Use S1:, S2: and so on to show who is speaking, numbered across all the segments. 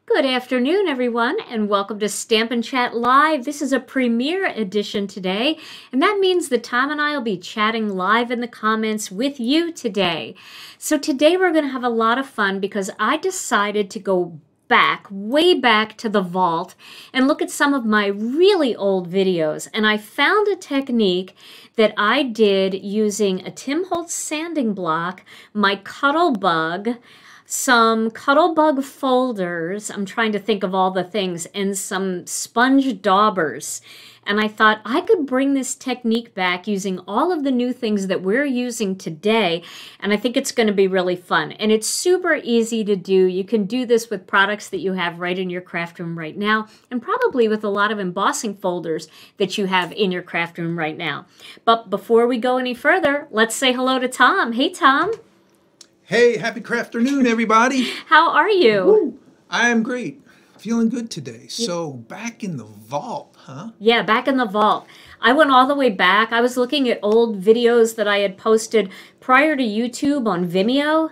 S1: Good afternoon, everyone, and welcome to Stampin' Chat Live. This is a premiere edition today, and that means that Tom and I will be chatting live in the comments with you today. So today we're going to have a lot of fun because I decided to go back, way back to the vault and look at some of my really old videos, and I found a technique that I did using a Tim Holtz sanding block, my Cuttlebug, some Cuttlebug folders, I'm trying to think of all the things, and some sponge daubers. And I thought I could bring this technique back using all of the new things that we're using today, and I think it's going to be really fun. And it's super easy to do. You can do this with products that you have right in your craft room right now, and probably with a lot of embossing folders that you have in your craft room right now. But before we go any further, let's say hello to Tom. Hey, Tom.
S2: Hey, happy craft afternoon, everybody.
S1: How are you?
S2: Woo. I am great. Feeling good today. So back in the vault, huh?
S1: Yeah, back in the vault. I went all the way back. I was looking at old videos that I had posted prior to YouTube on Vimeo.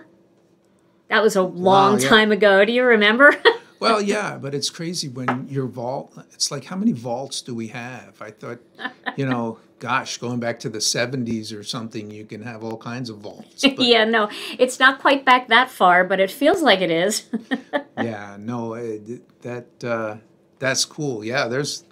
S1: That was a long time ago. Do you remember?
S2: Well, yeah, but it's crazy when your vault, it's like, how many vaults do we have? I thought, you know, gosh, going back to the 70s or something, you can have all kinds of vaults. But,
S1: yeah, no, it's not quite back that far, but it feels like it is.
S2: yeah, no, that's cool. Yeah, there's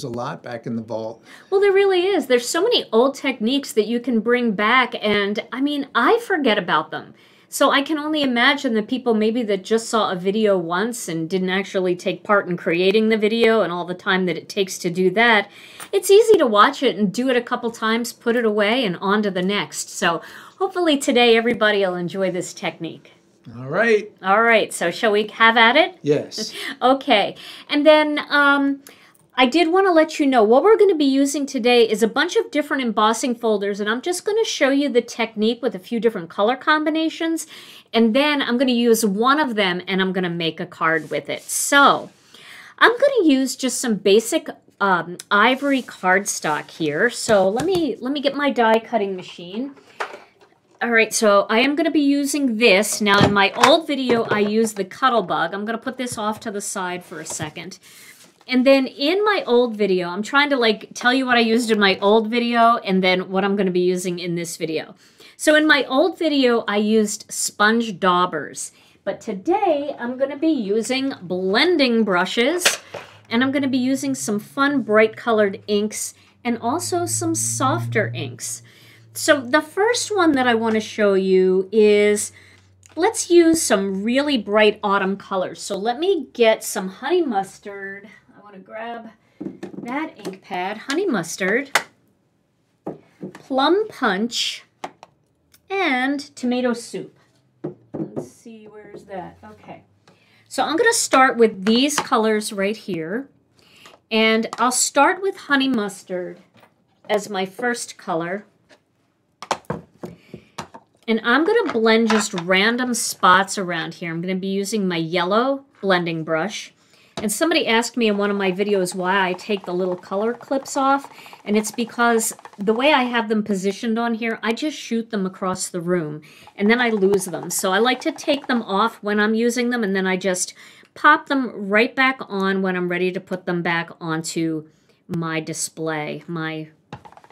S2: a lot back in the vault.
S1: Well, there really is. There's so many old techniques that you can bring back, and I mean, I forget about them. So I can only imagine the people maybe that just saw a video once and didn't actually take part in creating the video and all the time that it takes to do that. It's easy to watch it and do it a couple times, put it away, and on to the next. So hopefully today everybody will enjoy this technique.
S2: All right.
S1: All right. So shall we have at it?
S2: Yes.
S1: Okay. And then I did want to let you know what we're going to be using today is a bunch of different embossing folders, and I'm just going to show you the technique with a few different color combinations, and then I'm going to use one of them and I'm going to make a card with it. So I'm going to use just some basic ivory cardstock here. So let me get my die cutting machine. All right, so I am going to be using this. Now in my old video I used the Cuttlebug. I'm going to put this off to the side for a second. And then in my old video, I'm trying to like tell you what I used in my old video and then what I'm going to be using in this video. So in my old video, I used sponge daubers. But today, I'm going to be using blending brushes. And I'm going to be using some fun bright colored inks and also some softer inks. So the first one that I want to show you is, let's use some really bright autumn colors. So let me get some honey mustard. To grab that ink pad, honey mustard, plum punch, and tomato soup. Let's see, where's that? Okay. So I'm going to start with these colors right here, and I'll start with honey mustard as my first color. And I'm going to blend just random spots around here. I'm going to be using my yellow blending brush. And somebody asked me in one of my videos why I take the little color clips off, and it's because the way I have them positioned on here, I just shoot them across the room, and then I lose them. So I like to take them off when I'm using them, and then I just pop them right back on when I'm ready to put them back onto my display, my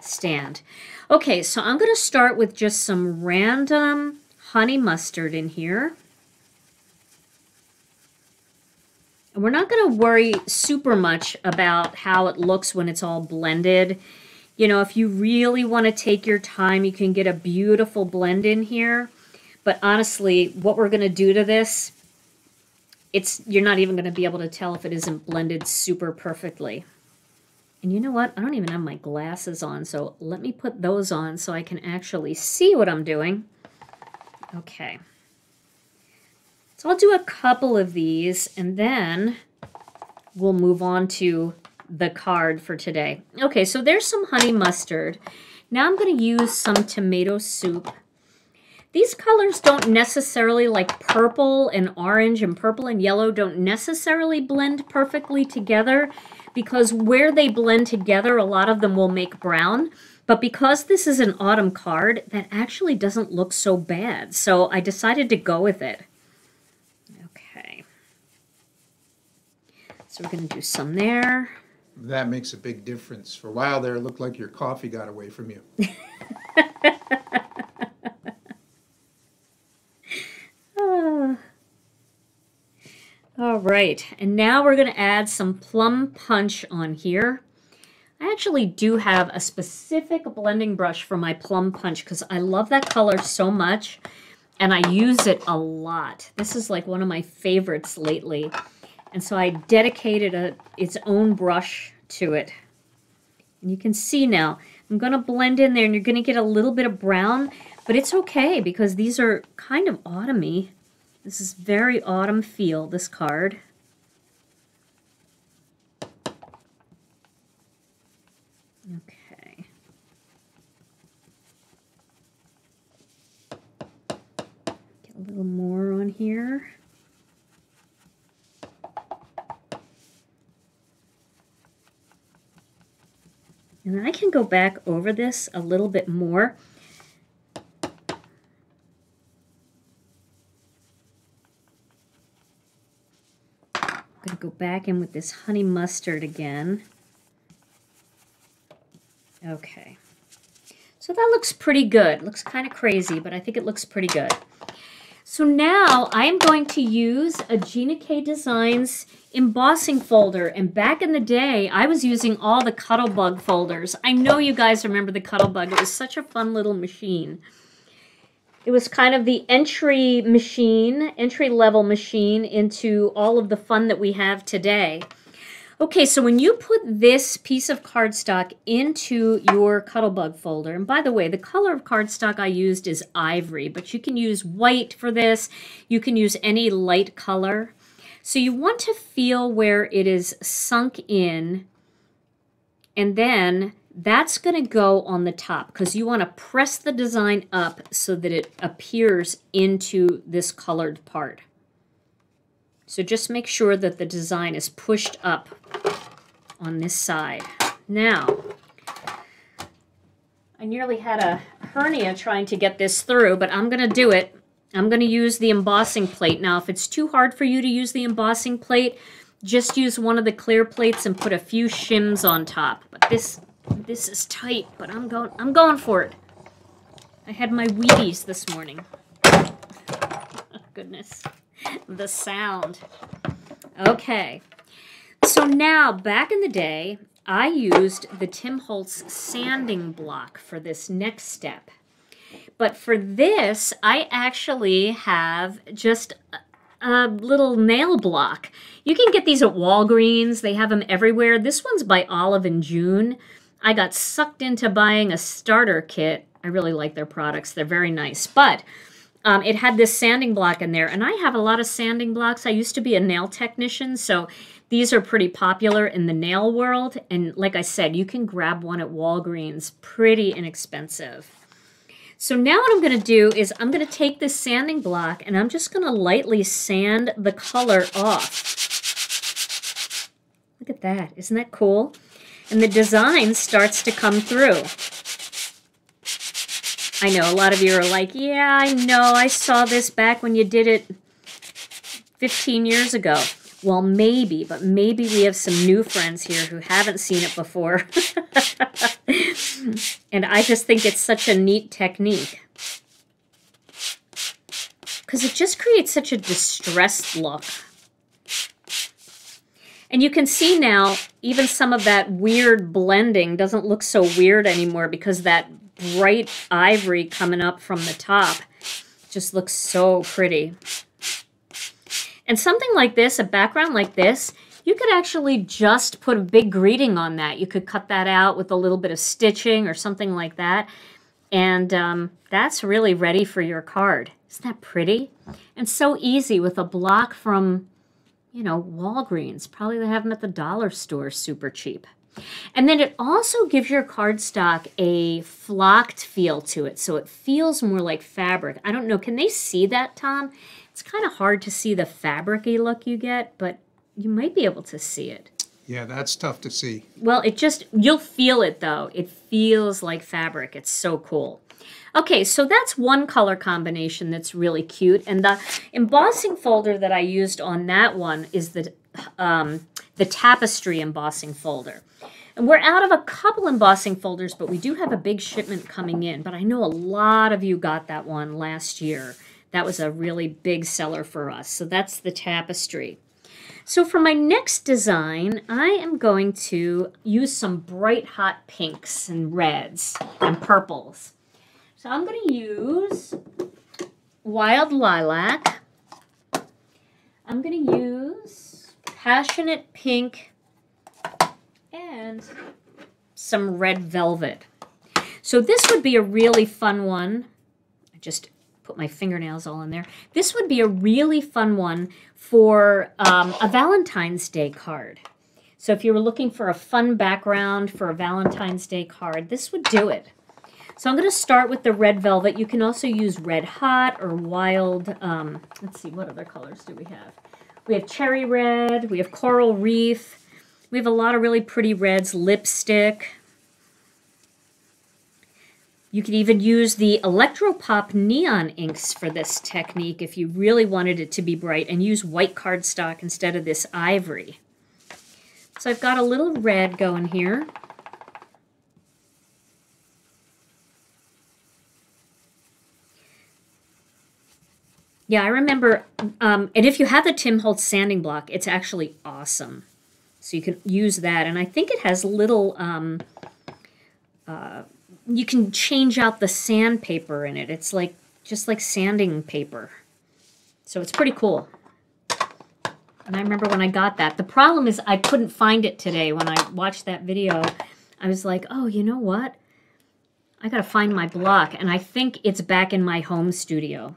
S1: stand. Okay, so I'm going to start with just some random honey mustard in here. And we're not going to worry super much about how it looks when it's all blended. You know, if you really want to take your time, you can get a beautiful blend in here. But honestly, what we're going to do to this you're not even going to be able to tell if it isn't blended super perfectly. And you know what? I don't even have my glasses on, so let me put those on so I can actually see what I'm doing. Okay. So I'll do a couple of these, and then we'll move on to the card for today. Okay, so there's some honey mustard. Now I'm going to use some tomato soup. These colors don't necessarily, like purple and orange and purple and yellow, don't necessarily blend perfectly together, because where they blend together, a lot of them will make brown. But because this is an autumn card, that actually doesn't look so bad. So I decided to go with it. Okay. So we're going to do some there.
S2: That makes a big difference. For a while there, it looked like your coffee got away from you.
S1: All right, and now we're going to add some Plum Punch on here. I actually do have a specific blending brush for my Plum Punch because I love that color so much, and I use it a lot. This is like one of my favorites lately, and so I dedicated its own brush to it. And you can see now, I'm going to blend in there, and you're going to get a little bit of brown, but it's okay because these are kind of autumny. This is very autumn feel, this card. Okay. Get a little more on here. And then I can go back over this a little bit more. I'm going to go back in with this honey mustard again. Okay. So that looks pretty good. Looks kind of crazy, but I think it looks pretty good. So now I am going to use a Gina K Designs embossing folder. And back in the day, I was using all the Cuttlebug folders. I know you guys remember the Cuttlebug. It was such a fun little machine. It was kind of the entry-level machine into all of the fun that we have today. Okay, so when you put this piece of cardstock into your Cuttlebug folder, and by the way, the color of cardstock I used is ivory, but you can use white for this. You can use any light color. So you want to feel where it is sunk in, and then that's going to go on the top because you want to press the design up so that it appears into this colored part. So just make sure that the design is pushed up on this side. Now, I nearly had a hernia trying to get this through, but I'm going to do it. I'm going to use the embossing plate. Now, if it's too hard for you to use the embossing plate, just use one of the clear plates and put a few shims on top. But this is tight, but I'm going for it. I had my Wheaties this morning. Oh, goodness. The sound. Okay. So now, back in the day, I used the Tim Holtz sanding block for this next step. But for this, I actually have just a little nail block. You can get these at Walgreens. They have them everywhere. This one's by Olive and June. I got sucked into buying a starter kit. I really like their products. They're very nice. But it had this sanding block in there, and I have a lot of sanding blocks. I used to be a nail technician, so these are pretty popular in the nail world. And like I said, you can grab one at Walgreens. Pretty inexpensive. So now what I'm going to do is I'm going to take this sanding block, and I'm just going to lightly sand the color off. Look at that. Isn't that cool? And the design starts to come through. I know a lot of you are like, yeah, I know, I saw this back when you did it 15 years ago. Well, maybe, but maybe we have some new friends here who haven't seen it before. And I just think it's such a neat technique. Because it just creates such a distressed look. And you can see now, even some of that weird blending doesn't look so weird anymore because that bright ivory coming up from the top just looks so pretty. And something like this, a background like this, you could actually just put a big greeting on that. You could cut that out with a little bit of stitching or something like that. And that's really ready for your card. Isn't that pretty? And so easy with a block from, you know, Walgreens. Probably they have them at the dollar store super cheap. And then it also gives your cardstock a flocked feel to it, so it feels more like fabric. I don't know, can they see that, Tom? It's kind of hard to see the fabric-y look you get, but you might be able to see it.
S2: Yeah, that's tough to see.
S1: Well, you'll feel it though. It feels like fabric. It's so cool. Okay, so that's one color combination that's really cute. And the embossing folder that I used on that one is the Tapestry embossing folder. And we're out of a couple embossing folders, but we do have a big shipment coming in. But I know a lot of you got that one last year. That was a really big seller for us. So that's the Tapestry. So for my next design, I am going to use some bright hot pinks and reds and purples. So I'm going to use Wild Lilac. I'm going to use Passionate Pink and some Red Velvet. So this would be a really fun one. I just put my fingernails all in there. This would be a really fun one for a Valentine's Day card. So if you were looking for a fun background for a Valentine's Day card, this would do it. So I'm going to start with the Red Velvet. You can also use Red Hot or Wild. Let's see, what other colors do we have? We have Cherry Red. We have Coral Reef. We have a lot of really pretty reds. Lipstick. You could even use the Electropop Neon inks for this technique if you really wanted it to be bright, and use white cardstock instead of this ivory. So I've got a little red going here. Yeah, I remember, and if you have the Tim Holtz sanding block, it's actually awesome. So you can use that, and I think it has little, you can change out the sandpaper in it. It's like, just like sanding paper. So it's pretty cool. And I remember when I got that. The problem is I couldn't find it today when I watched that video. I was like, oh, you know what? I gotta find my block, and I think it's back in my home studio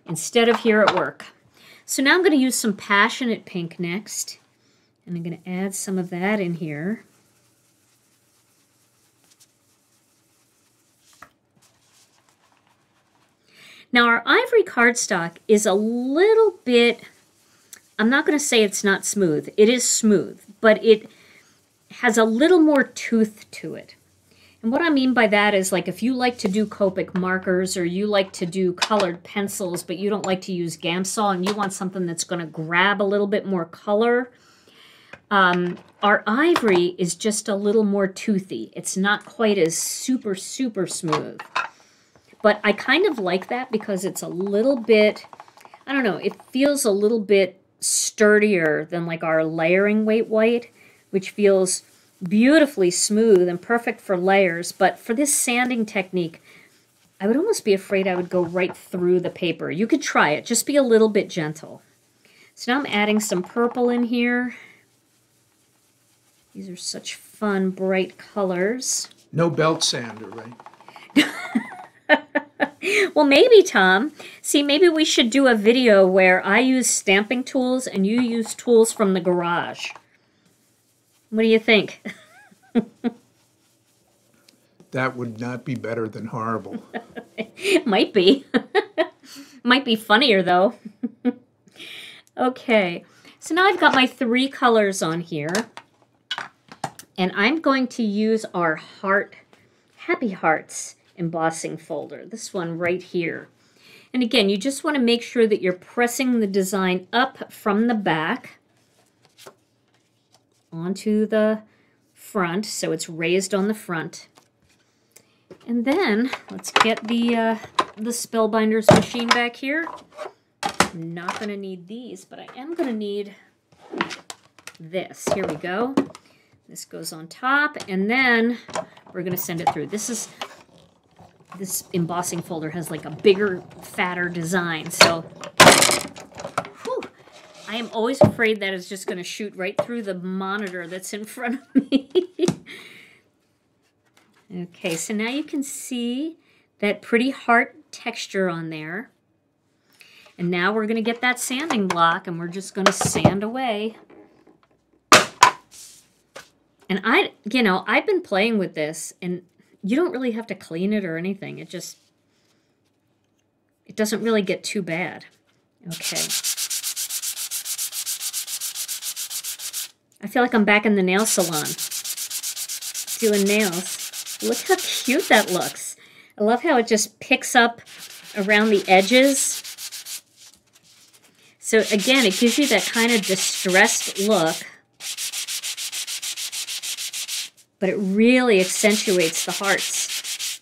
S1: instead of here at work. So now I'm going to use some Passionate Pink next, and I'm going to add some of that in here. Now our ivory cardstock is a little bit, I'm not going to say it's not smooth. It is smooth, but it has a little more tooth to it. And what I mean by that is, like, if you like to do Copic markers or you like to do colored pencils, but you don't like to use Gamsol and you want something that's going to grab a little bit more color, our ivory is just a little more toothy. It's not quite as super, super smooth. But I kind of like that because it's a little bit, I don't know, it feels a little bit sturdier than like our layering weight white, which feels beautifully smooth and perfect for layers. But for this sanding technique, I would almost be afraid I would go right through the paper. You could try it, just be a little bit gentle. So now I'm adding some purple in here. These are such fun, bright colors.
S2: No belt sander, right?
S1: Well, maybe, Tom. See, maybe we should do a video where I use stamping tools and you use tools from the garage. What do you think?
S2: That would not be better than horrible.
S1: Might be. Might be funnier, though. Okay, so now I've got my 3 colors on here. And I'm going to use our Happy Hearts embossing folder, this one right here. And again, you just want to make sure that you're pressing the design up from the back onto the front, so it's raised on the front. And then let's get the Spellbinders machine back here. I'm not going to need these, but I am going to need this. Here we go. This goes on top, and then we're going to send it through. This embossing folder has like a bigger, fatter design, so whew, I am always afraid that it's just going to shoot right through the monitor that's in front of me. Okay, so now you can see that pretty heart texture on there. And now we're going to get that sanding block, and we're just going to sand away. And I've been playing with this, and you don't really have to clean it or anything. It doesn't really get too bad. Okay. I feel like I'm back in the nail salon doing nails. Look how cute that looks. I love how it just picks up around the edges. So again, it gives you that kind of distressed look, but it really accentuates the hearts.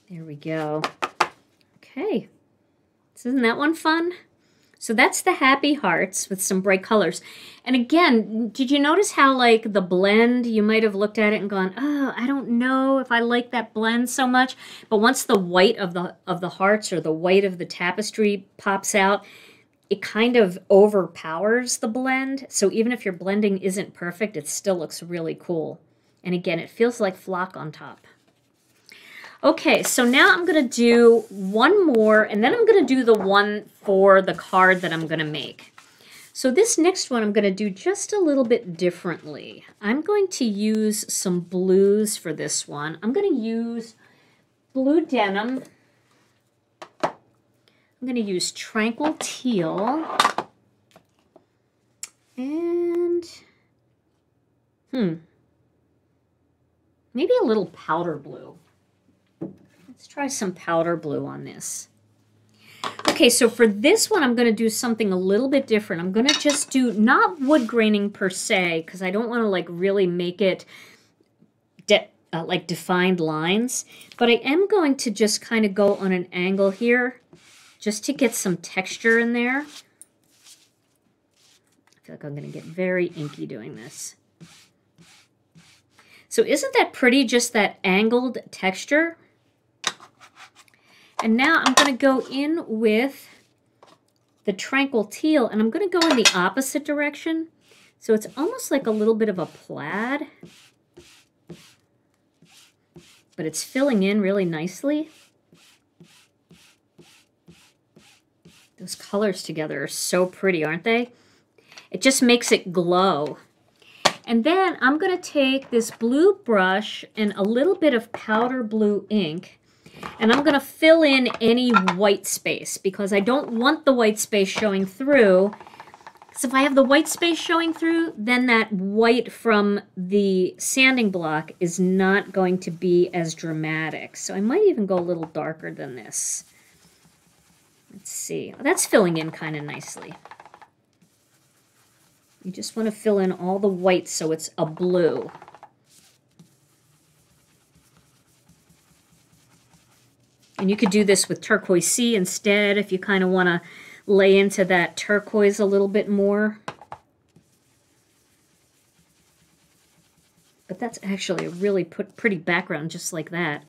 S1: There we go. Okay. So isn't that one fun? So that's the happy hearts with some bright colors. And again, did you notice how like the blend, you might have looked at it and gone, oh, I don't know if I like that blend so much. But once the white of the hearts or the white of the tapestry pops out, it kind of overpowers the blend. So even if your blending isn't perfect, it still looks really cool. And again, it feels like flock on top. Okay, so now I'm going to do one more, and then I'm going to do the one for the card that I'm going to make. So this next one I'm going to do just a little bit differently. I'm going to use some blues for this one. I'm going to use blue denim. I'm going to use Tranquil Teal. And, maybe a little powder blue. Let's try some powder blue on this. Okay, so for this one, I'm going to do something a little bit different. I'm going to just do, not wood graining per se, because I don't want to like really make it like defined lines, but I am going to just kind of go on an angle here just to get some texture in there. I feel like I'm going to get very inky doing this. So isn't that pretty, just that angled texture? And now I'm going to go in with the Tranquil Teal, and I'm going to go in the opposite direction. So it's almost like a little bit of a plaid, but it's filling in really nicely. Those colors together are so pretty, aren't they? It just makes it glow. And then I'm going to take this blue brush and a little bit of powder blue ink, and I'm going to fill in any white space because I don't want the white space showing through. So if I have the white space showing through, then that white from the sanding block is not going to be as dramatic. So I might even go a little darker than this. Let's see. That's filling in kind of nicely. You just want to fill in all the white so it's a blue. And you could do this with turquoise sea instead if you kind of want to lay into that turquoise a little bit more. But that's actually a really pretty background just like that.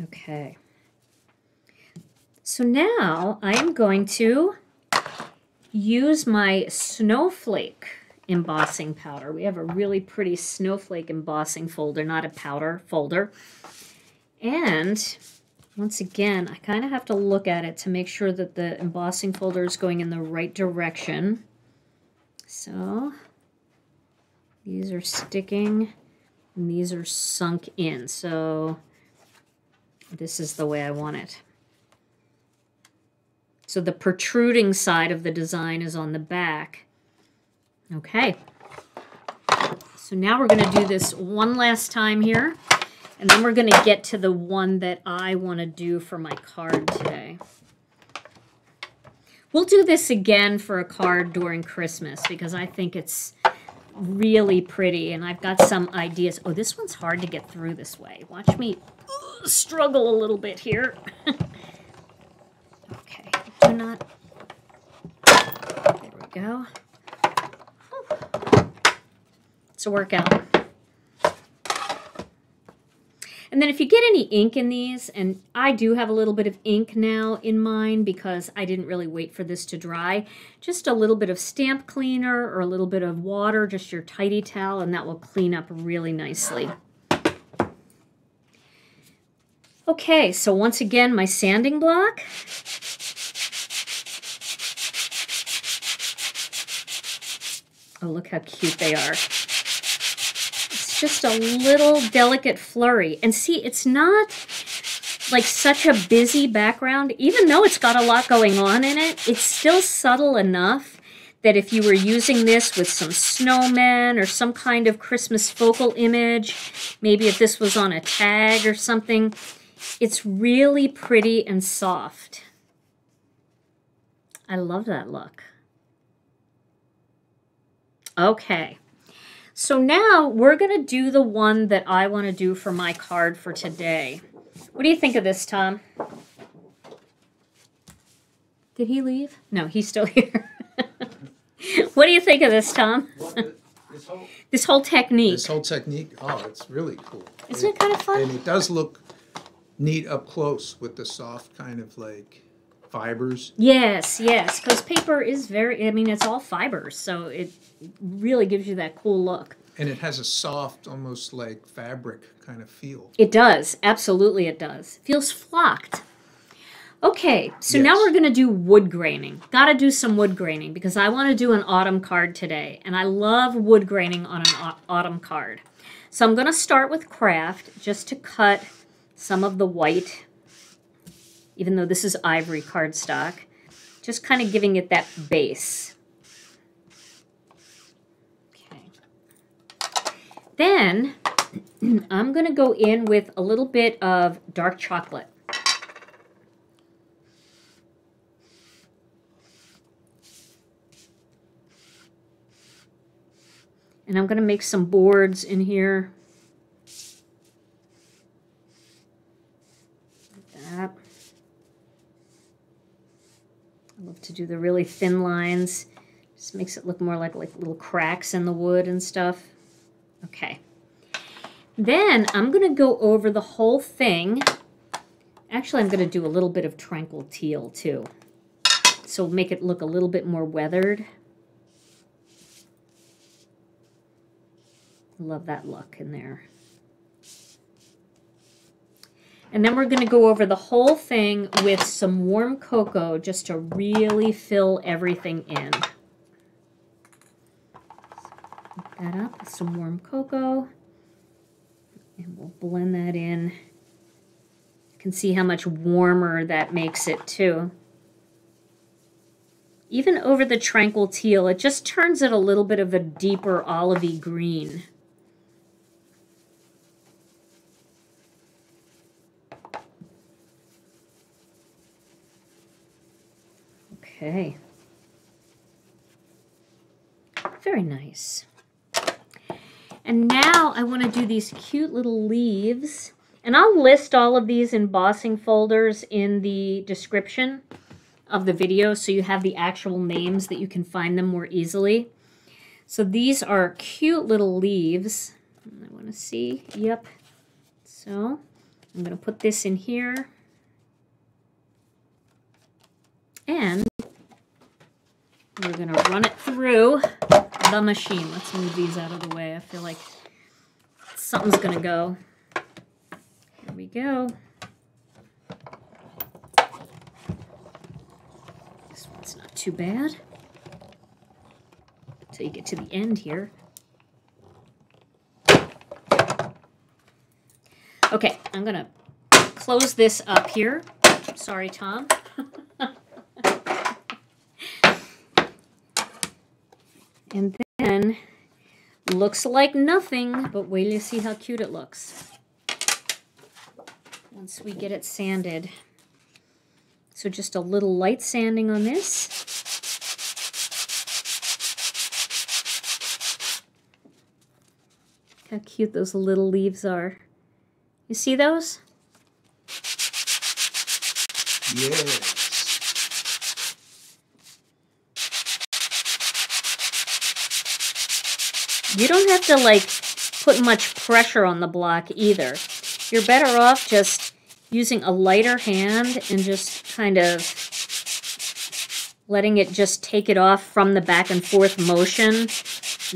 S1: Okay. So now I am going to use my Snowflake embossing powder. We have a really pretty snowflake embossing folder, not a powder folder. And once again, I kind of have to look at it to make sure that the embossing folder is going in the right direction. So these are sticking and these are sunk in. So this is the way I want it. So the protruding side of the design is on the back. Okay, so now we're going to do this one last time here, and then we're going to get to the one that I want to do for my card today. We'll do this again for a card during Christmas because I think it's really pretty, and I've got some ideas. Oh, this one's hard to get through this way. Watch me struggle a little bit here. Okay, do not. There we go. It's a workout. And then if you get any ink in these, and I do have a little bit of ink now in mine because I didn't really wait for this to dry, just a little bit of stamp cleaner or a little bit of water, just your tidy towel, and that will clean up really nicely. Okay, so once again, my sanding block. Oh, look how cute they are. It's just a little delicate flurry. And see, it's not like such a busy background. Even though it's got a lot going on in it, it's still subtle enough that if you were using this with some snowmen or some kind of Christmas focal image, maybe if this was on a tag or something, it's really pretty and soft. I love that look. Okay, so now we're going to do the one that I want to do for my card for today. What do you think of this, Tom? Did he leave? No, he's still here. What do you think of this, Tom?
S2: Well,
S1: this whole technique.
S2: This whole technique, oh, it's really cool.
S1: Isn't it kind of fun?
S2: And it does look neat up close with the soft kind of like fibers.
S1: Yes, yes, because paper is very, I mean, it's all fibers, so it really gives you that cool look.
S2: And it has a soft, almost like fabric kind of feel.
S1: It does, absolutely it does. It feels flocked. Okay, so
S2: Yes.
S1: now we're going to do wood graining. Got to do some wood graining because I want to do an autumn card today, and I love wood graining on an autumn card. So I'm going to start with Kraft just to cut some of the white, even though this is ivory cardstock, just kind of giving it that base. Okay. Then I'm going to go in with a little bit of dark chocolate. And I'm going to make some boards in here. Like that. I love to do the really thin lines. Just makes it look more like little cracks in the wood and stuff. Okay. Then I'm going to go over the whole thing. Actually, I'm going to do a little bit of Tranquil Teal too. So make it look a little bit more weathered. Love that look in there. And then we're going to go over the whole thing with some warm cocoa just to really fill everything in. Put that up with some warm cocoa. And we'll blend that in. You can see how much warmer that makes it too. Even over the Tranquil Teal, it just turns it a little bit of a deeper olivey green. Okay. Very nice. And now I want to do these cute little leaves. And I'll list all of these embossing folders in the description of the video so you have the actual names that you can find them more easily. So these are cute little leaves. I want to see. Yep. So I'm going to put this in here. And we're going to run it through the machine. Let's move these out of the way. I feel like something's going to go. Here we go. This one's not too bad. Until you get to the end here. Okay, I'm going to close this up here. Sorry, Tom. And then, looks like nothing, but wait till you see how cute it looks. Once we get it sanded. So just a little light sanding on this. How cute those little leaves are. You see those?
S2: Yes.
S1: You don't have to like put much pressure on the block either. you're better off just using a lighter hand and just kind of letting it just take it off from the back and forth motion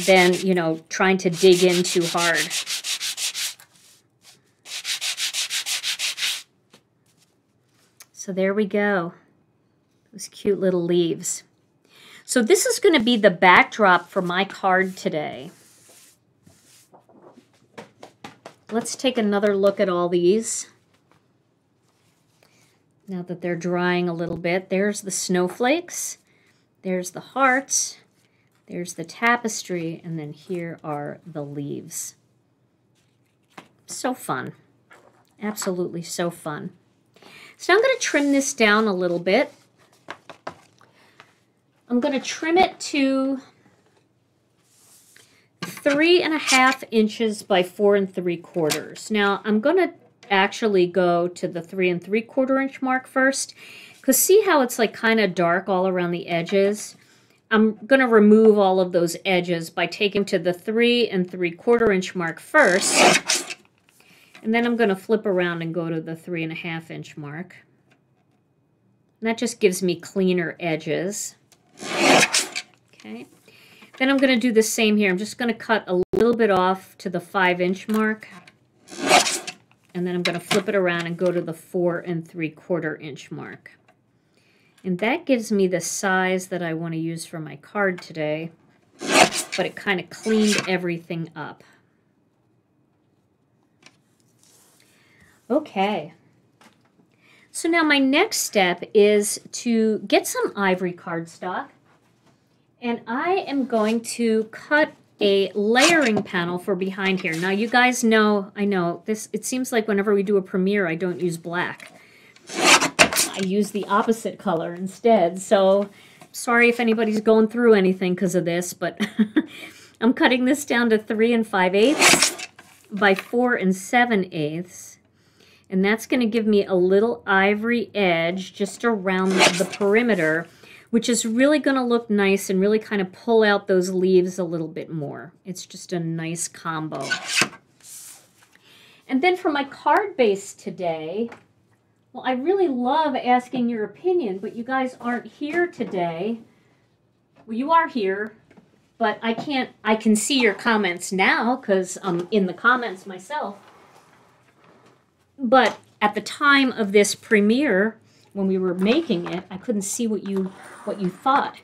S1: than, you know, trying to dig in too hard. So there we go. Those cute little leaves. So this is going to be the backdrop for my card today. Let's take another look at all these. Now that they're drying a little bit, there's the snowflakes, there's the hearts, there's the tapestry, and then here are the leaves. So fun. Absolutely so fun. So I'm going to trim this down a little bit. I'm going to trim it to 3.5 inches by 4 3/4. Now I'm going to actually go to the 3 3/4 inch mark first, because see how it's like kind of dark all around the edges? I'm going to remove all of those edges by taking to the 3 3/4 inch mark first, and then I'm going to flip around and go to the 3.5 inch mark. And that just gives me cleaner edges. Okay. Then I'm going to do the same here. I'm just going to cut a little bit off to the 5 inch mark. And then I'm going to flip it around and go to the 4 3/4 inch mark. And that gives me the size that I want to use for my card today. But it kind of cleaned everything up. Okay. So now my next step is to get some ivory cardstock. And I am going to cut a layering panel for behind here. Now you guys know, I know, this. It seems like whenever we do a premiere, I don't use black. I use the opposite color instead. So sorry if anybody's going through anything because of this, but I'm cutting this down to 3 5/8 by 4 7/8. And that's going to give me a little ivory edge just around the perimeter, which is really going to look nice and really kind of pull out those leaves a little bit more. It's just a nice combo. And then for my card base today, well, I really love asking your opinion, but you guys aren't here today. Well, you are here, but I can see your comments now because I'm in the comments myself. But at the time of this premiere, when we were making it, I couldn't see what you thought.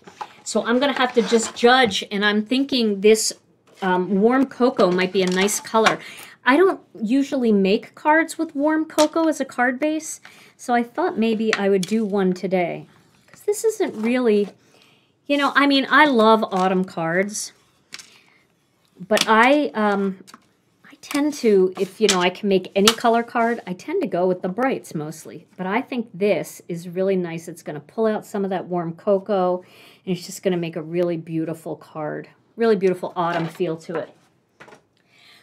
S1: So I'm going to have to just judge, and I'm thinking this warm cocoa might be a nice color. I don't usually make cards with warm cocoa as a card base, so I thought maybe I would do one today. Because this isn't really, you know, I mean, I love autumn cards, but I tend to, if, you know, I can make any color card, I tend to go with the brights mostly. But I think this is really nice. It's going to pull out some of that warm cocoa, and it's just going to make a really beautiful card. Really beautiful autumn feel to it.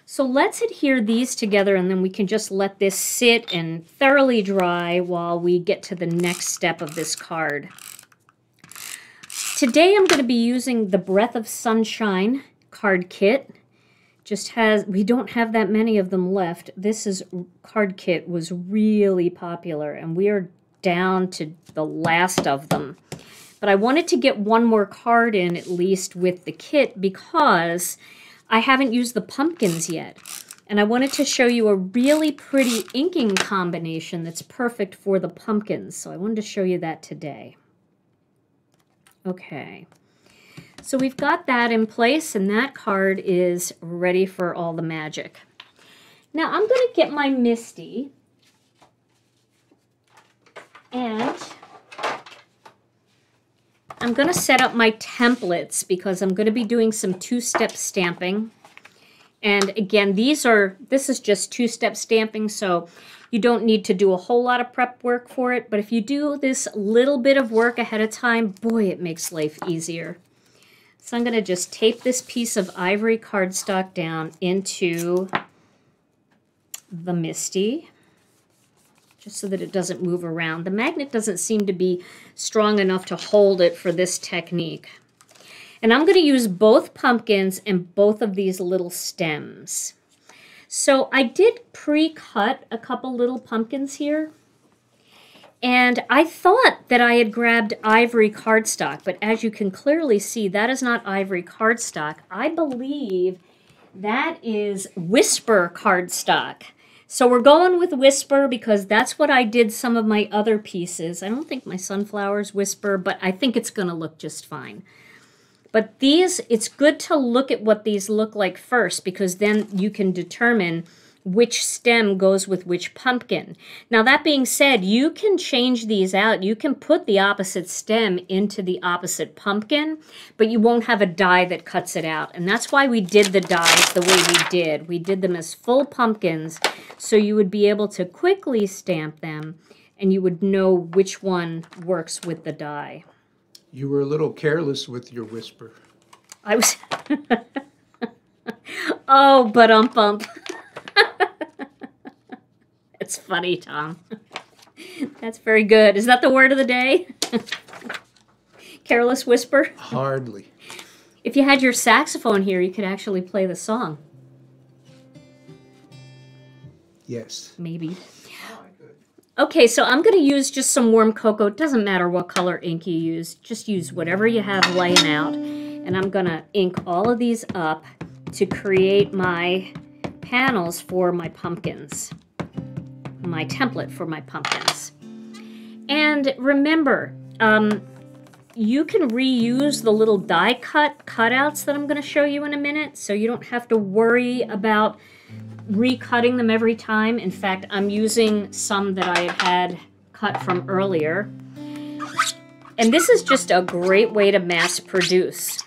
S1: So let's adhere these together, and then we can just let this sit and thoroughly dry while we get to the next step of this card. Today I'm going to be using the Breath of Sunshine card kit. We don't have that many of them left. This card kit was really popular, and we are down to the last of them. But I wanted to get one more card in at least with the kit because I haven't used the pumpkins yet. And I wanted to show you a really pretty inking combination that's perfect for the pumpkins. So I wanted to show you that today. Okay. So we've got that in place, and that card is ready for all the magic. Now I'm going to get my Misty, and I'm going to set up my templates because I'm going to be doing some two-step stamping. And again, this is just two-step stamping, so you don't need to do a whole lot of prep work for it. But if you do this little bit of work ahead of time, boy, it makes life easier. So I'm going to just tape this piece of ivory cardstock down into the Misty, just so that it doesn't move around. The magnet doesn't seem to be strong enough to hold it for this technique. And I'm going to use both pumpkins and both of these little stems. So I did pre-cut a couple little pumpkins here. And I thought that I had grabbed ivory cardstock, but as you can clearly see, that is not ivory cardstock. I believe that is Whisper cardstock. So we're going with Whisper because that's what I did some of my other pieces. I don't think my sunflowers Whisper, but I think it's going to look just fine. But these, it's good to look at what these look like first because then you can determine which stem goes with which pumpkin. Now that being said, you can change these out. You can put the opposite stem into the opposite pumpkin, but you won't have a die that cuts it out. And that's why we did the dies the way we did. We did them as full pumpkins so you would be able to quickly stamp them and you would know which one works with the die.
S2: You were a little careless with your Whisper.
S1: I was... Oh, but-ump-ump. It's funny, Tom. That's very good. Is that the word of the day? Careless Whisper?
S2: Hardly.
S1: If you had your saxophone here, you could actually play the song.
S2: Yes.
S1: Maybe. Okay, so I'm going to use just some warm cocoa. It doesn't matter what color ink you use. Just use whatever you have laying out. And I'm going to ink all of these up to create my panels for my pumpkins. My template for my pumpkins. And remember, you can reuse the little die cutouts that I'm going to show you in a minute, so you don't have to worry about recutting them every time. In fact, I'm using some that I had cut from earlier. And this is just a great way to mass produce.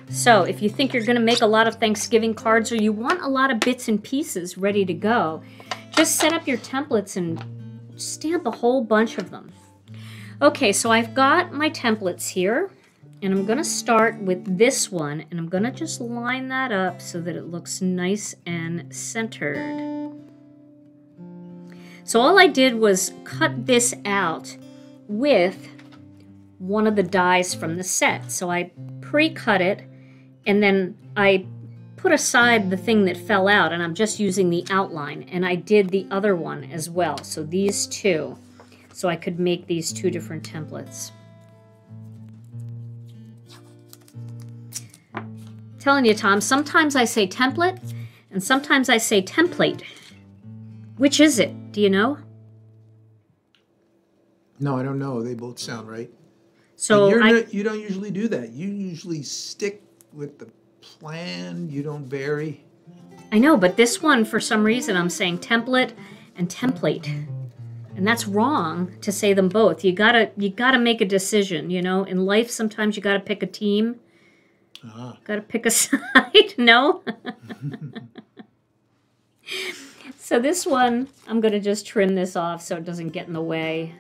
S1: So if you think you're going to make a lot of Thanksgiving cards or you want a lot of bits and pieces ready to go, just set up your templates and stamp a whole bunch of them. Okay, so I've got my templates here, and I'm going to start with this one, and I'm going to just line that up so that it looks nice and centered. So all I did was cut this out with one of the dies from the set. So I pre-cut it, and then I put aside the thing that fell out, and I'm just using the outline, and I did the other one as well. So these two, so I could make these two different templates. Telling you, Tom, sometimes I say template, and sometimes I say template. Which is it? Do you know?
S2: No, I don't know. They both sound right.
S1: So
S2: you don't usually do that. You usually stick with the plan. You don't vary.
S1: I know, but this one, for some reason, I'm saying template and template. And that's wrong to say them both. You gotta make a decision, you know? In life, sometimes you gotta pick a team. Gotta pick a side, no? So this one, I'm gonna just trim this off so it doesn't get in the way.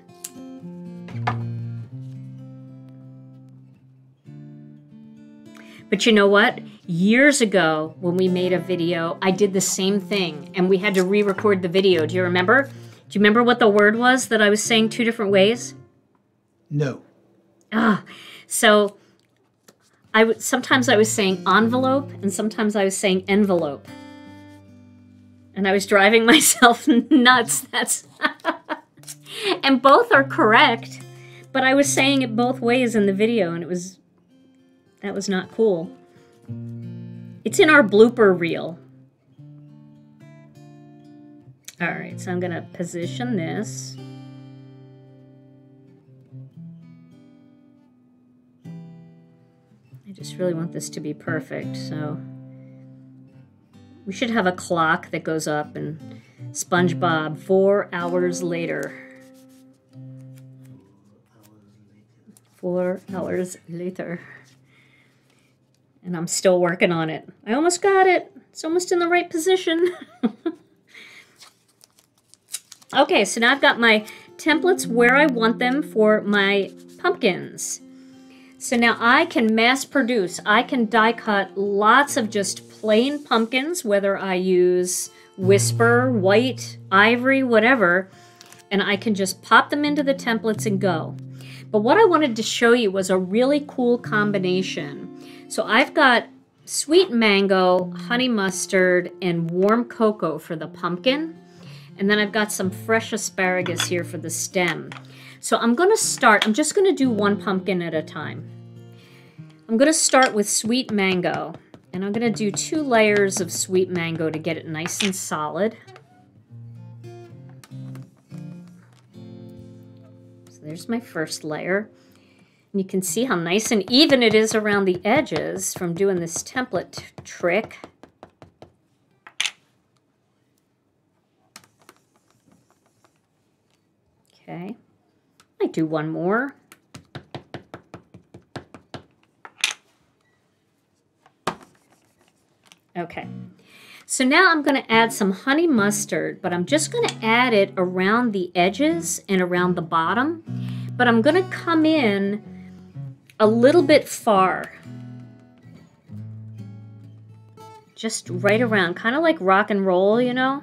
S1: But you know what? Years ago, when we made a video, I did the same thing, and we had to re-record the video. Do you remember? Do you remember what the word was that I was saying two different ways?
S2: No.
S1: So sometimes I was saying envelope, and sometimes I was saying envelope. And I was driving myself nuts. And both are correct, but I was saying it both ways in the video, and that was not cool. It's in our blooper reel. All right, so I'm going to position this. I just really want this to be perfect, so we should have a clock that goes up and SpongeBob 4 hours later. 4 hours later. And I'm still working on it. I almost got it. It's almost in the right position. Okay, so now I've got my templates where I want them for my pumpkins. So now I can mass produce. I can die cut lots of just plain pumpkins, whether I use Whisper, white, ivory, whatever, and I can just pop them into the templates and go. But what I wanted to show you was a really cool combination. So I've got sweet mango, honey mustard, and warm cocoa for the pumpkin. And then I've got some fresh asparagus here for the stem. So I'm going to start, I'm just going to do one pumpkin at a time. I'm going to start with sweet mango. And I'm going to do 2 layers of sweet mango to get it nice and solid. So there's my first layer. And you can see how nice and even it is around the edges from doing this template trick. Okay, I do one more. Okay, so now I'm going to add some honey mustard, but I'm just going to add it around the edges and around the bottom. But I'm going to come in a little bit far. Just right around, kind of like rock and roll, you know?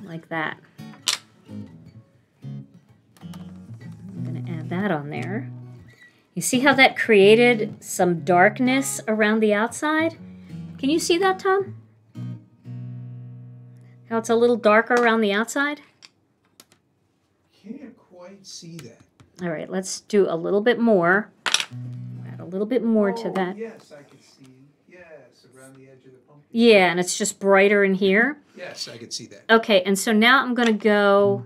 S1: Like that. I'm going to add that on there. You see how that created some darkness around the outside? Can you see that, Tom? How it's a little darker around the outside?
S2: Can't quite see that.
S1: All right, let's do a little bit more. Add a little bit more to that.
S2: Yes, I can see. Yes, around the edge of the pumpkin.
S1: Yeah, and it's just brighter in here.
S2: Yes, I can see that.
S1: Okay, and so now I'm going to go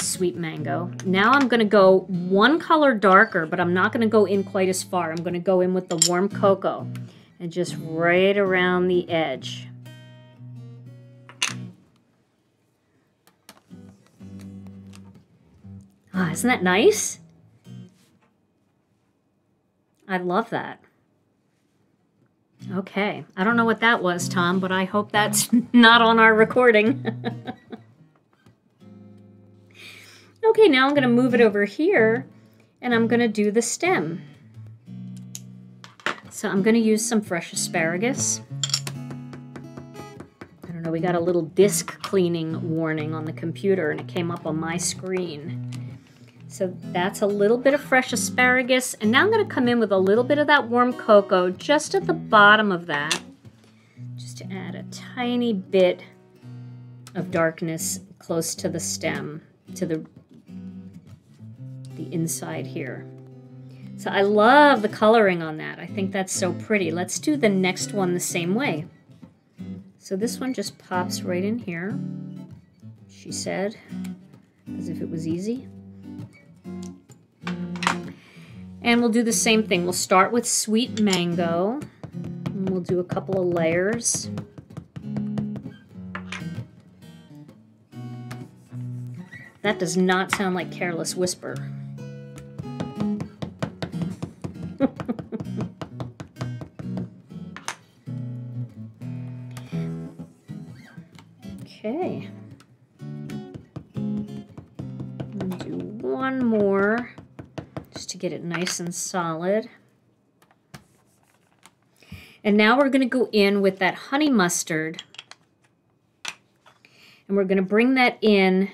S1: sweet mango. Now I'm going to go one color darker, but I'm not going to go in quite as far. I'm going to go in with the warm cocoa and just right around the edge. Ah, isn't that nice? I love that. Okay, I don't know what that was, Tom, but I hope that's not on our recording. Okay, now I'm going to move it over here, and I'm going to do the stem. So I'm going to use some fresh asparagus. I don't know, we got a little disc cleaning warning on the computer, and it came up on my screen. So that's a little bit of fresh asparagus. And now I'm going to come in with a little bit of that warm cocoa just at the bottom of that, just to add a tiny bit of darkness close to the stem, to the inside here. So I love the coloring on that. I think that's so pretty. Let's do the next one the same way. So this one just pops right in here, she said, as if it was easy. And we'll do the same thing. We'll start with sweet mango, and we'll do a couple of layers. That does not sound like Careless Whisper. Okay. We'll do one more just to get it nice and solid. And now we're going to go in with that honey mustard, and we're going to bring that in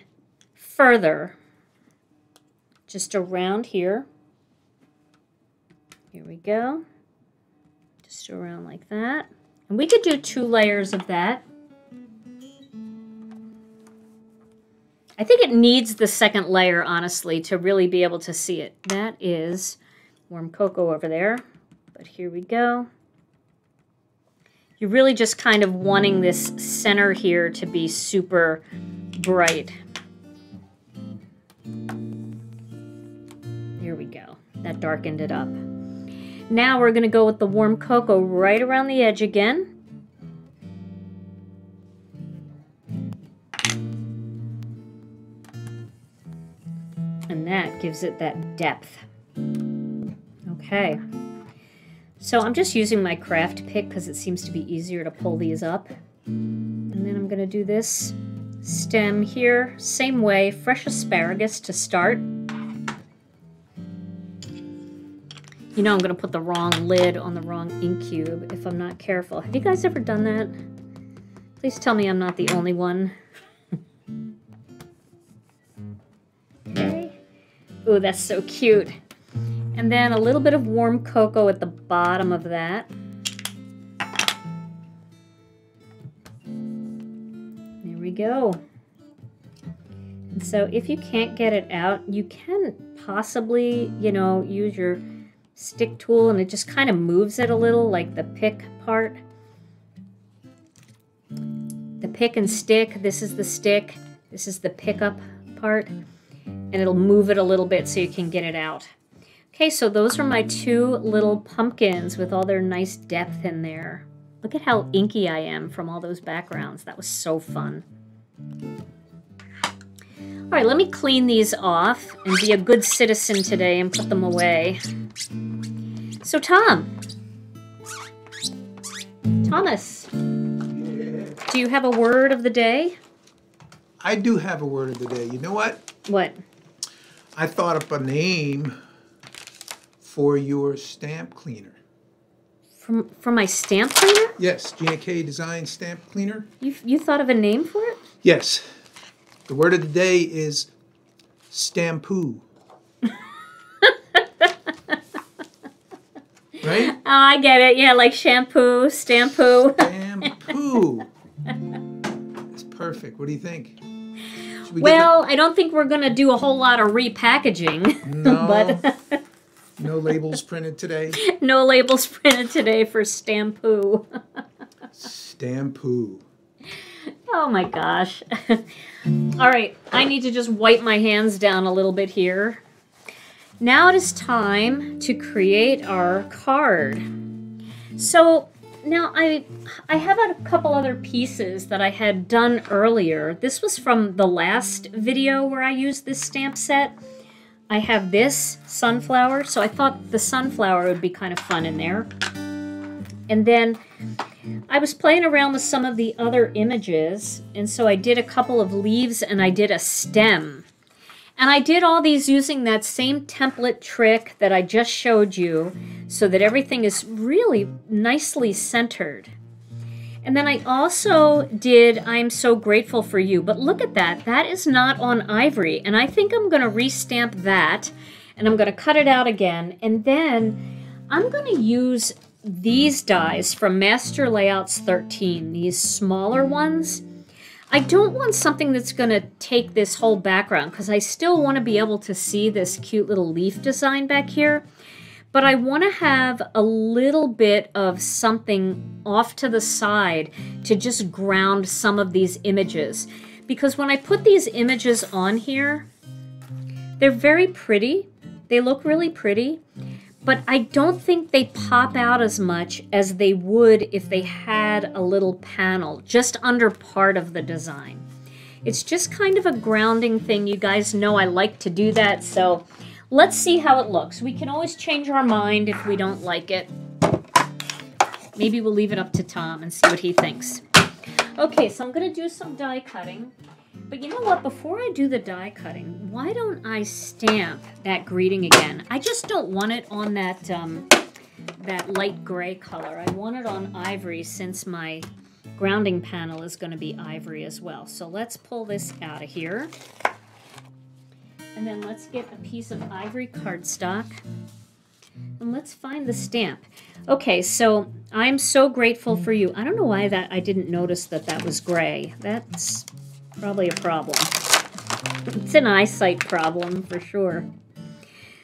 S1: further, just around here. Here we go. Just around like that. And we could do 2 layers of that. I think it needs the second layer, honestly, to really be able to see it. That is warm cocoa over there. But here we go. You're really just kind of wanting this center here to be super bright. Here we go. That darkened it up. Now we're going to go with the warm cocoa right around the edge again. And that gives it that depth. Okay. So I'm just using my Kraft pick because it seems to be easier to pull these up. And then I'm going to do this stem here. Same way, fresh asparagus to start. You know I'm going to put the wrong lid on the wrong ink cube if I'm not careful. Have you guys ever done that? Please tell me I'm not the only one. Okay. Ooh, that's so cute. And then a little bit of warm cocoa at the bottom of that. we go. And so if you can't get it out, you can possibly, you know, use your stick tool and it just kind of moves it a little, like the pick part. The pick and stick, this is the stick, this is the pickup part, and it'll move it a little bit so you can get it out. Okay, so those are my two little pumpkins with all their nice depth in there. Look at how inky I am from all those backgrounds. That was so fun. All right, let me clean these off and be a good citizen today and put them away. So Thomas, do you have a word of the day?
S2: I do have a word of the day. You know what?
S1: What?
S2: I thought up a name for your stamp cleaner.
S1: For my stamp cleaner?
S2: Yes, Gina K Design Stamp Cleaner.
S1: You thought of a name for it?
S2: Yes. The word of the day is stampoo. Right?
S1: Oh, I get it. Yeah, like shampoo, stampoo.
S2: Stampoo. It's perfect. What do you think?
S1: Well, I don't think we're going to do a whole lot of repackaging.
S2: No.
S1: But
S2: No labels printed today?
S1: No labels printed today for stampoo.
S2: Stampoo.
S1: Oh my gosh. All right, I need to just wipe my hands down a little bit here. Now it is time to create our card. So now I have a couple other pieces that I had done earlier. This was from the last video where I used this stamp set. I have this sunflower, so I thought the sunflower would be kind of fun in there. And then I was playing around with some of the other images, and so I did a couple of leaves and I did a stem. And I did all these using that same template trick that I just showed you so that everything is really nicely centered. And then I also did I'm So Grateful for You. But look at that. That is not on ivory. And I think I'm going to restamp that. And I'm going to cut it out again. And then I'm going to use these dies from Master Layouts 13. These smaller ones. I don't want something that's going to take this whole background because I still want to be able to see this cute little leaf design back here. But I want to have a little bit of something off to the side to just ground some of these images. Because when I put these images on here, they're very pretty. They look really pretty. But I don't think they pop out as much as they would if they had a little panel just under part of the design. It's just kind of a grounding thing. You guys know I like to do that, so let's see how it looks. We can always change our mind if we don't like it. Maybe we'll leave it up to Tom and see what he thinks. Okay, so I'm going to do some die cutting. But you know what? Before I do the die cutting, why don't I stamp that greeting again? I just don't want it on that, that light gray color. I want it on ivory since my grounding panel is going to be ivory as well. So let's pull this out of here. And then let's get a piece of ivory cardstock. And let's find the stamp. Okay, so I'm So Grateful for You. I don't know why that I didn't notice that that was gray. That's probably a problem. It's an eyesight problem for sure.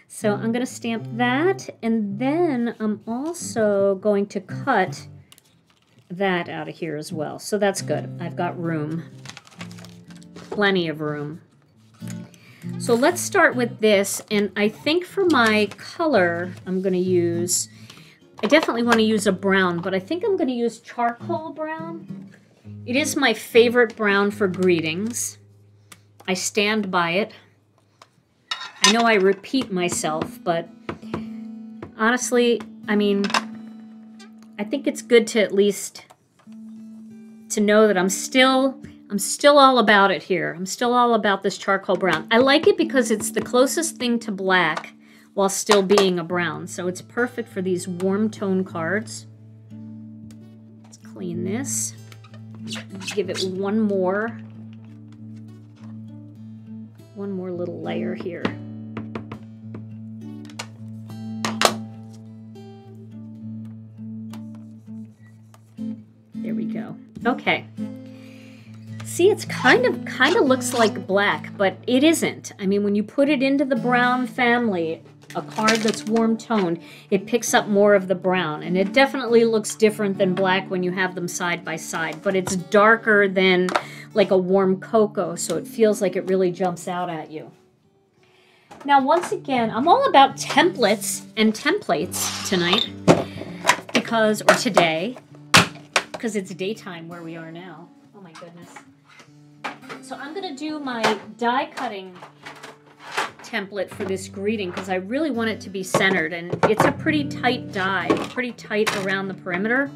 S1: So I'm going to stamp that, and then I'm also going to cut that out of here as well. So that's good. I've got room. Plenty of room. So let's start with this, and I think for my color I'm going to use, I definitely want to use a brown, but I think I'm going to use charcoal brown. It is my favorite brown for greetings. I stand by it. I know I repeat myself, but honestly, I mean, I think it's good to at least to know that I'm still all about it here. I'm still all about this charcoal brown. I like it because it's the closest thing to black while still being a brown. So it's perfect for these warm tone cards. Let's clean this. Give it one more little layer here. There we go. Okay. See, it's kind of looks like black, but it isn't. I mean, when you put it into the brown family, a card that's warm toned, it picks up more of the brown, and it definitely looks different than black when you have them side by side, but it's darker than like a warm cocoa, so it feels like it really jumps out at you. Now, once again, I'm all about templates and templates tonight, or today, because it's daytime where we are now. Oh my goodness. So I'm going to do my die cutting template for this greeting because I really want it to be centered, and it's a pretty tight die, pretty tight around the perimeter.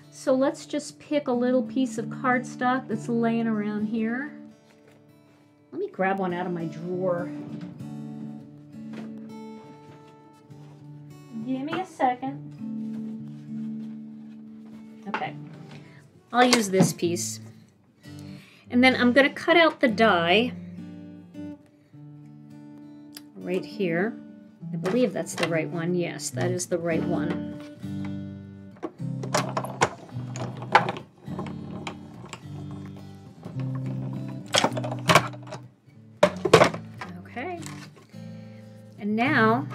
S1: So let's just pick a little piece of cardstock that's laying around here. Let me grab one out of my drawer. Give me a second. Okay, I'll use this piece. And then I'm going to cut out the die right here. I believe that's the right one. Yes, that is the right one. Okay. And now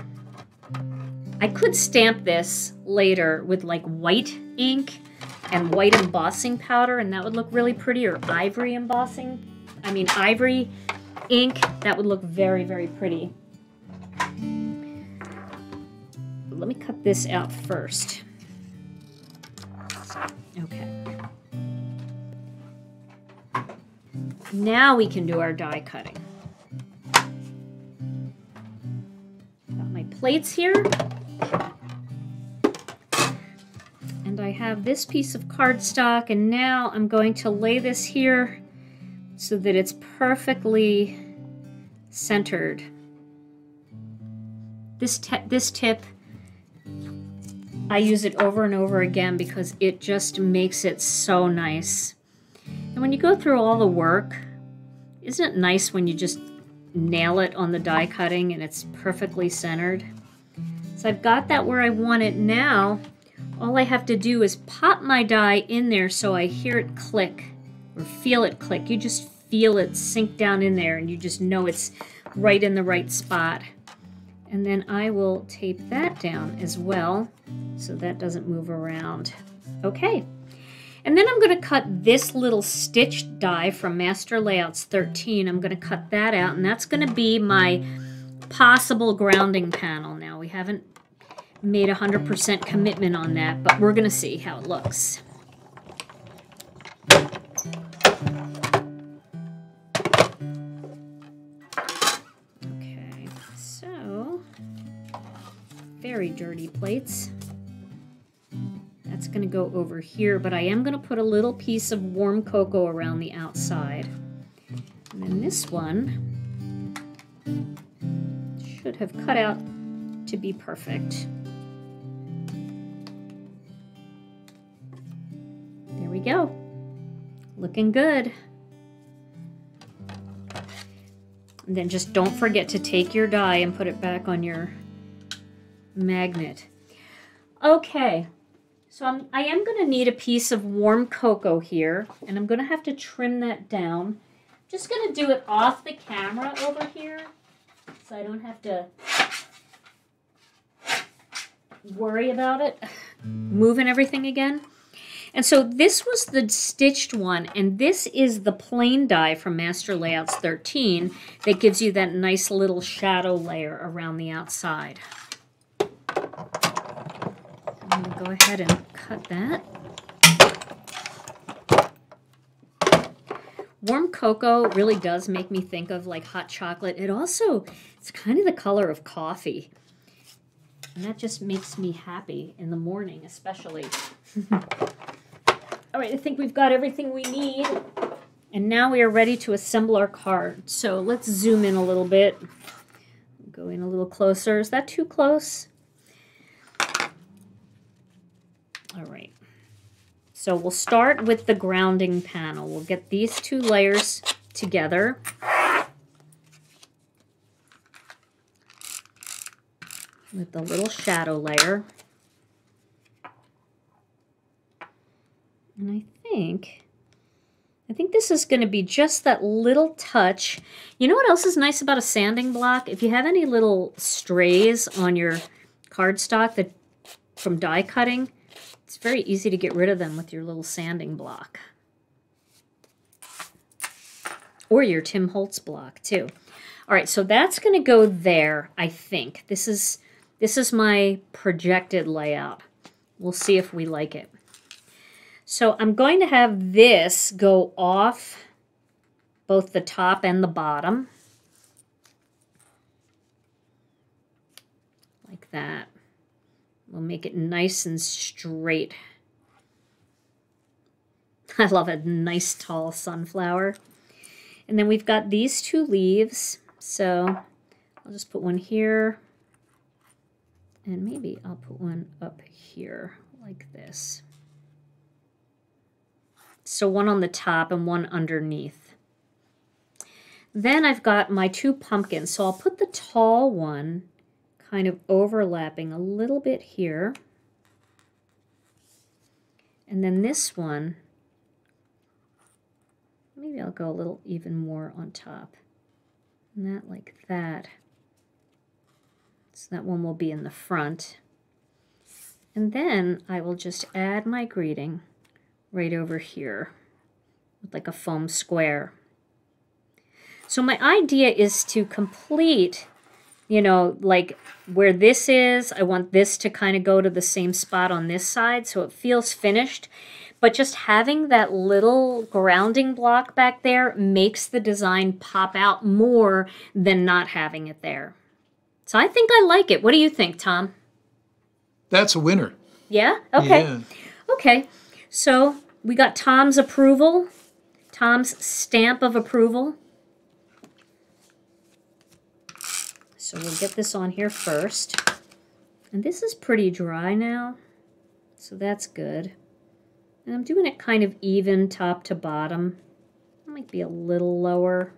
S1: I could stamp this later with like white ink and white embossing powder, and that would look really pretty, or ivory ivory ink. That would look very, very pretty. Let me cut this out first. Okay. Now we can do our die cutting. Got my plates here. And I have this piece of cardstock, and now I'm going to lay this here so that it's perfectly centered. This tip, I use it over and over again because it just makes it so nice. And when you go through all the work, isn't it nice when you just nail it on the die cutting and it's perfectly centered? So I've got that where I want it now. All I have to do is pop my die in there so I hear it click or feel it click. You just feel it sink down in there and you just know it's right in the right spot. And then I will tape that down as well so that doesn't move around. Okay. And then I'm going to cut this little stitched die from Master Layouts 13. I'm going to cut that out, and that's going to be my possible grounding panel. Now, we haven't made 100% commitment on that, but we're going to see how it looks. Okay, so very dirty plates. That's going to go over here, but I am going to put a little piece of warm cocoa around the outside. And then this one should have cut out to be perfect. There we go. Looking good. And then just don't forget to take your die and put it back on your magnet. Okay. So I am going to need a piece of warm cocoa here, and I'm going to have to trim that down. Just going to do it off the camera over here, so I don't have to worry about it moving everything again. And so this was the stitched one, and this is the plain die from Master Layouts 13 that gives you that nice little shadow layer around the outside. I'm going to go ahead and cut that. Warm cocoa really does make me think of like hot chocolate. It's kind of the color of coffee. And that just makes me happy in the morning, especially. All right, I think we've got everything we need. And now we are ready to assemble our card. So let's zoom in a little bit. Go in a little closer. Is that too close? All right, so we'll start with the grounding panel. We'll get these two layers together. With the little shadow layer. And I think I think this is going to be just that little touch. You know what else is nice about a sanding block? If you have any little strays on your cardstock that from die cutting, it's very easy to get rid of them with your little sanding block. Or your Tim Holtz block, too. All right, so that's going to go there, I think. This is my projected layout. We'll see if we like it. So I'm going to have this go off both the top and the bottom. Like that. We'll make it nice and straight. I love a nice tall sunflower. And then we've got these two leaves. So I'll just put one here. And maybe I'll put one up here like this. So one on the top and one underneath. Then I've got my two pumpkins. So I'll put the tall one kind of overlapping a little bit here. And then this one, maybe I'll go a little even more on top. And that like that. So that one will be in the front. And then I will just add my greeting right over here with like a foam square. So my idea is to complete, you know, like where this is, I want this to kind of go to the same spot on this side so it feels finished. But just having that little grounding block back there makes the design pop out more than not having it there. So I think I like it. What do you think, Tom?
S2: That's a winner.
S1: Yeah? Okay.
S2: Yeah.
S1: Okay. So we got Tom's approval, Tom's stamp of approval. So we'll get this on here first. And this is pretty dry now, so that's good. And I'm doing it kind of even top to bottom. It might be a little lower.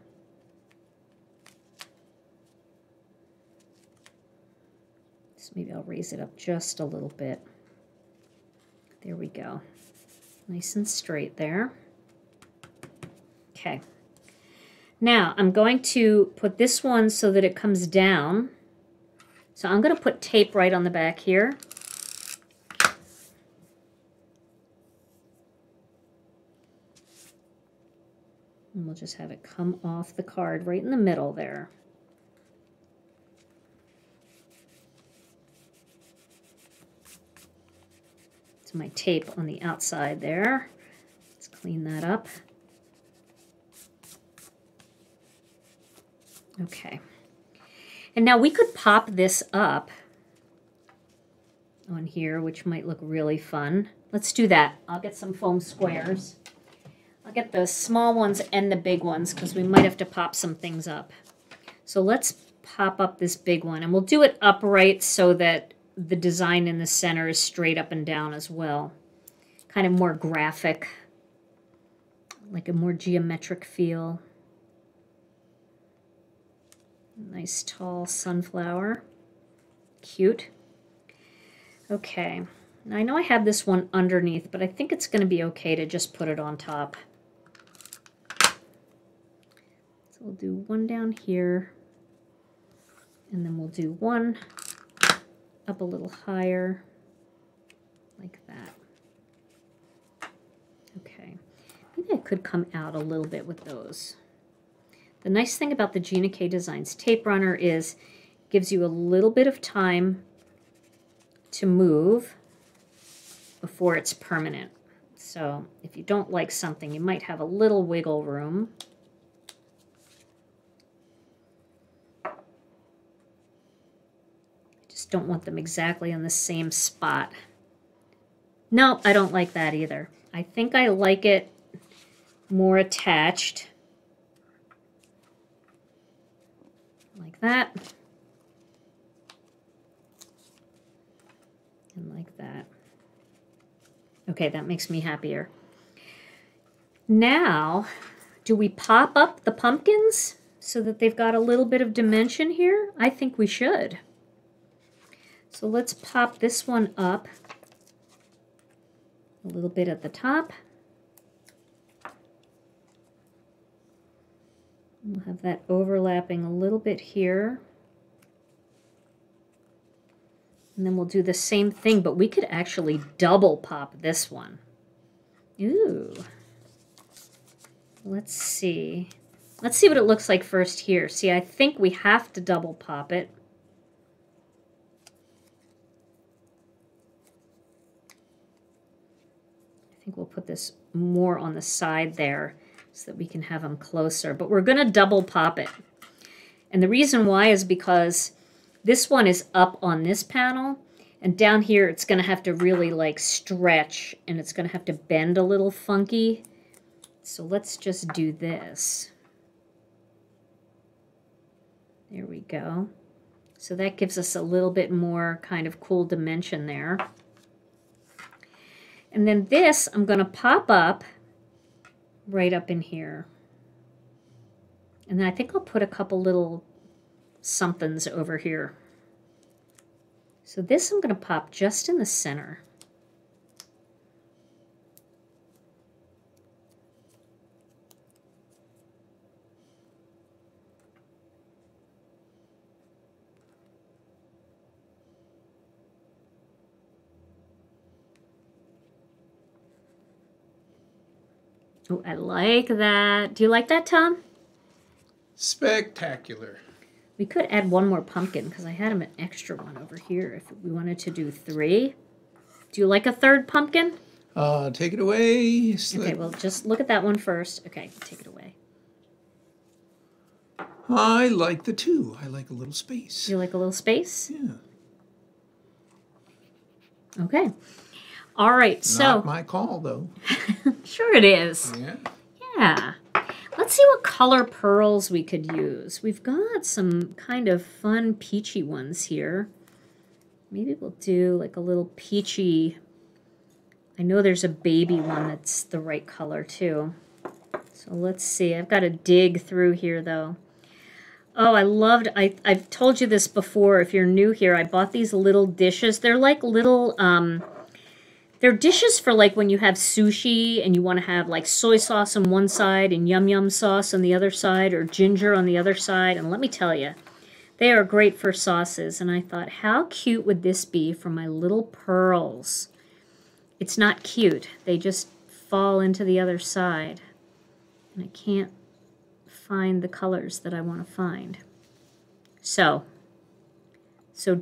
S1: So maybe I'll raise it up just a little bit. There we go. Nice and straight there. Okay. Now I'm going to put this one so that it comes down. So I'm going to put tape right on the back here. And we'll just have it come off the card right in the middle there. So my tape on the outside there. Let's clean that up. Okay. And now we could pop this up on here, which might look really fun. Let's do that. I'll get some foam squares. I'll get the small ones and the big ones because we might have to pop some things up. So let's pop up this big one, and we'll do it upright so that the design in the center is straight up and down as well. Kind of more graphic, like a more geometric feel. Nice tall sunflower. Cute. Okay. Now I know I have this one underneath, but I think it's going to be okay to just put it on top. So we'll do one down here, and then we'll do one up a little higher, like that. Okay. Maybe I could come out a little bit with those. The nice thing about the Gina K Designs tape runner is it gives you a little bit of time to move before it's permanent. So if you don't like something, you might have a little wiggle room. Just don't want them exactly on the same spot. No, I don't like that either. I think I like it more attached. Like that. And like that. Okay, that makes me happier. Now, do we pop up the pumpkins so that they've got a little bit of dimension here? I think we should. So let's pop this one up a little bit at the top. We'll have that overlapping a little bit here. And then we'll do the same thing, but we could actually double pop this one. Ooh. Let's see. Let's see what it looks like first here. See, I think we have to double pop it. I think we'll put this more on the side there so that we can have them closer. But we're going to double pop it. And the reason why is because this one is up on this panel, and down here it's going to have to really like stretch, and it's going to have to bend a little funky. So let's just do this. There we go. So that gives us a little bit more kind of cool dimension there. And then this I'm going to pop up right up in here. And then I think I'll put a couple little somethings over here. So this I'm going to pop just in the center. Oh, I like that. Do you like that, Tom?
S2: Spectacular.
S1: We could add one more pumpkin because I had him an extra one over here if we wanted to do 3. Do you like a 3rd pumpkin?
S2: Take it away.
S1: Okay, well, just look at that one first. Okay, take it away.
S2: I like the 2. I like a little space.
S1: You like a little space?
S2: Yeah.
S1: Okay. All right, so...
S2: Not my call, though.
S1: Sure it is.
S2: Yeah.
S1: Yeah. Let's see what color pearls we could use. We've got some kind of fun peachy ones here. Maybe we'll do like a little peachy... I know there's a baby one that's the right color too. So let's see. I've got to dig through here though. Oh, I loved... I've told you this before. If you're new here, I bought these little dishes. They're like little... They're dishes for like when you have sushi and you want to have like soy sauce on one side and yum yum sauce on the other side, or ginger on the other side. And let me tell you, they are great for sauces. And I thought, how cute would this be for my little pearls? It's not cute. They just fall into the other side. And I can't find the colors that I want to find. So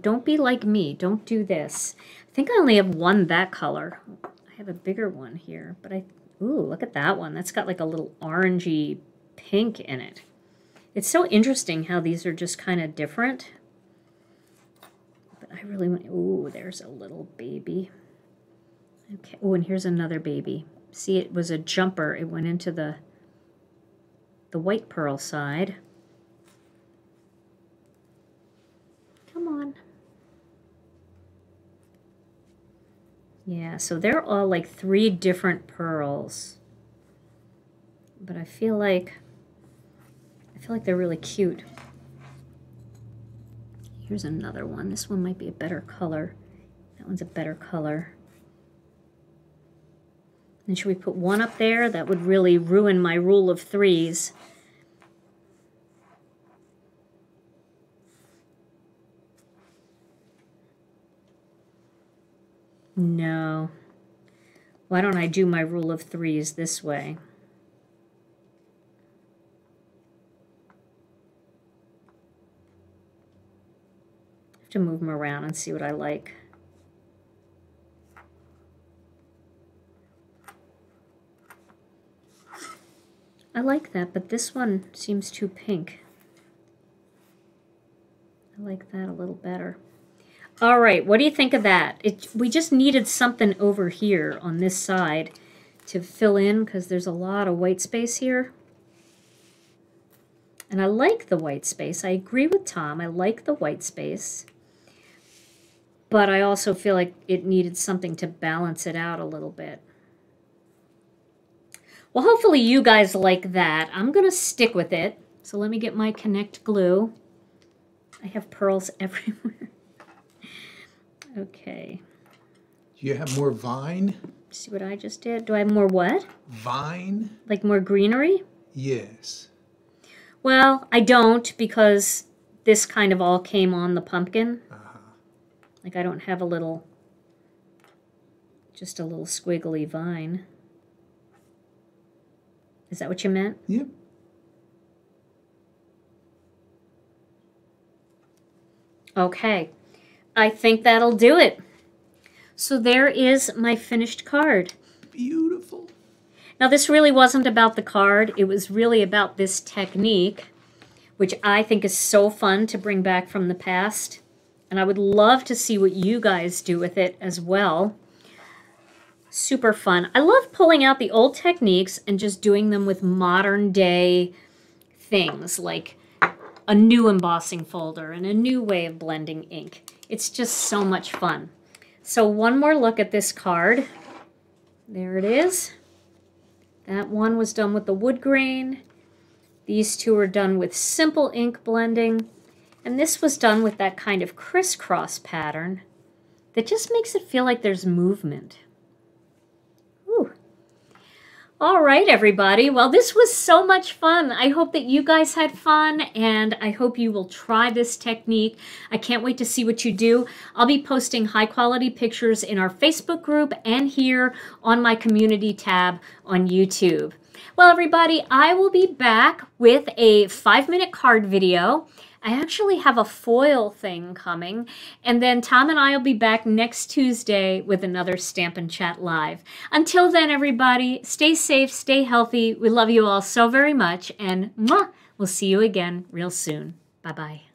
S1: don't be like me. Don't do this. I think I only have one that color. I have a bigger one here, but ooh, look at that one. That's got like a little orangey pink in it. It's so interesting how these are just kind of different. But I really want, ooh, there's a little baby. Okay, oh, and here's another baby. See, it was a jumper. It went into the white pearl side. Come on. Yeah, so they're all like 3 different pearls. But I feel like they're really cute. Here's another one. This one might be a better color. That one's a better color. And should we put one up there? That would really ruin my rule of 3s. No. Why don't I do my rule of 3s this way? I have to move them around and see what I like. I like that, but this one seems too pink. I like that a little better. All right, what do you think of that? We just needed something over here on this side to fill in because there's a lot of white space here. And I like the white space. I agree with Tom. I like the white space. But I also feel like it needed something to balance it out a little bit. Well, hopefully you guys like that. I'm going to stick with it. So let me get my Connect glue. I have pearls everywhere. Okay.
S2: Do you have more vine?
S1: See what I just did? Do I have more what?
S2: Vine?
S1: Like more greenery?
S2: Yes.
S1: Well, I don't, because this kind of all came on the pumpkin. Like, I don't have a little, just a little squiggly vine. Is that what you meant?
S2: Yep.
S1: Okay, I think that'll do it. So there is my finished card.
S2: Beautiful.
S1: Now, this really wasn't about the card. It was really about this technique, which I think is so fun to bring back from the past. And I would love to see what you guys do with it as well. Super fun. I love pulling out the old techniques and just doing them with modern day things, like a new embossing folder and a new way of blending ink. It's just so much fun. So one more look at this card. There it is. That one was done with the wood grain. These two are done with simple ink blending. And this was done with that kind of crisscross pattern that just makes it feel like there's movement. Whew. All right, everybody. Well, this was so much fun. I hope that you guys had fun, and I hope you will try this technique. I can't wait to see what you do. I'll be posting high-quality pictures in our Facebook group and here on my community tab on YouTube. Well, everybody, I will be back with a 5-minute card video. I actually have a foil thing coming, and then Tom and I will be back next Tuesday with another Stampin' Chat Live. Until then, everybody, stay safe, stay healthy. We love you all so very much, and mwah, we'll see you again real soon. Bye-bye.